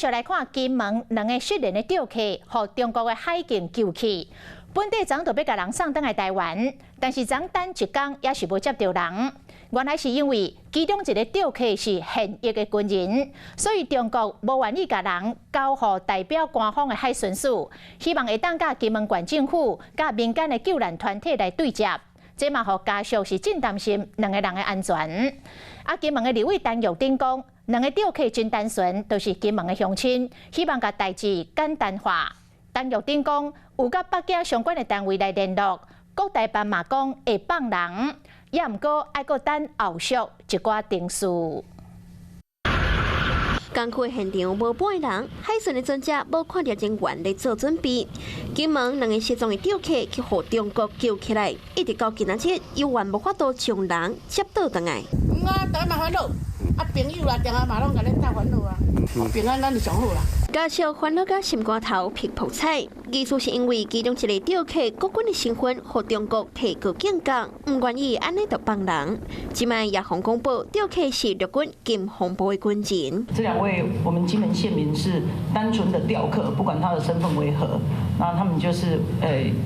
续来看金门两个失联的钓客，互中国的海警救去。本地昨就要甲人送返来台湾，但是昨等一天也是无接到人。原来是因为其中一个钓客是现役的军人，所以中国无愿意甲人交予代表官方的海巡署，希望会当甲金门县政府、甲民间的救援团体来对接。这嘛，互家属是真担心两个人的安全。金门的立委陈玉珍讲，两个钓客真单纯，都是金门的乡亲，希望甲代志简单化。陈玉珍讲，有甲北京相关的单位来联络，国台办嘛讲会放人，也毋过爱搁等后续一寡定数。工课现场无半个人，海巡的专家无看到人员来做准备。金门两个失踪的钓客去互中国救起来，一直到今仔日，犹原无法度将人接倒转来。大家嘛烦恼，朋友啦，电话嘛拢甲恁斗烦恼啊，平安咱就上好啦。家属烦恼甲心肝头皮泡彩，疑似是因为其中一个钓客国军的身份，互中国提高警觉，唔愿意安尼就帮人。即卖也红公布，钓客是陆军兼红部的军人。这两位我们金门县民是单纯的钓客，不管他的身份为何，那他们就是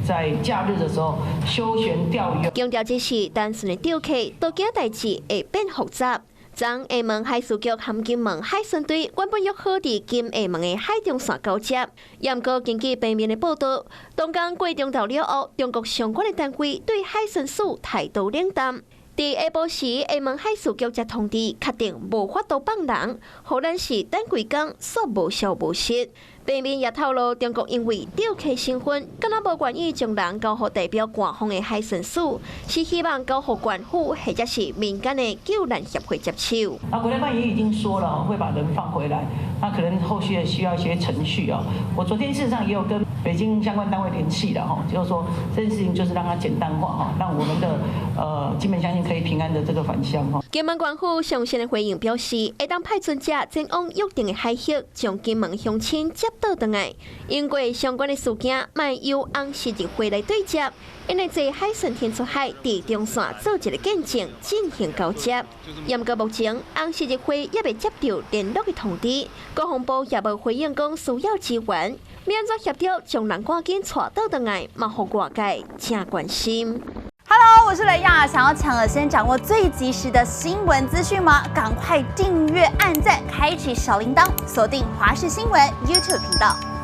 在假日的时候休闲钓鱼。强调这是单纯的钓客，都惊代志会变复杂。昨厦门海事局和金门海巡队原本约好伫金厦门的海中线交接，也毋过根据平面的报道，当天过中昼了后，中国相关的单位对海巡署态度冷淡。伫下晡时，厦门海事局才通知，确定无法度放人，互咱是等几天煞无消无息。平面也透露，中国因为钓客身份，敢若无愿意将人交予代表官方的海巡署，是希望交予官府或者是民间的救援协会接手。国台办也已经说了，会把人放回来，那可能后续需要一些程序哦。我昨天事实上也有跟北京相关单位联系的哈，就是说这件事情就是让它简单化哈，让我们的金门乡亲可以平安的这个返乡哈。金门官府详细的回应表示，会当派专家前往约定的海域，将金门乡亲接倒转来。因为相关的事件，卖由红十字会来对接，因为这海巡天出海伫中线做一个见证，进行交接。不过目前红十字会也未接到联络的通知，国防部也无回应讲需要支援，免怎协调将人赶紧带倒转来，嘛互外界真关心。Hello， 我是雷亚，想要抢而先掌握最及时的新闻资讯吗？赶快订阅、按赞、开启小铃铛，锁定华视新闻 YouTube 频道。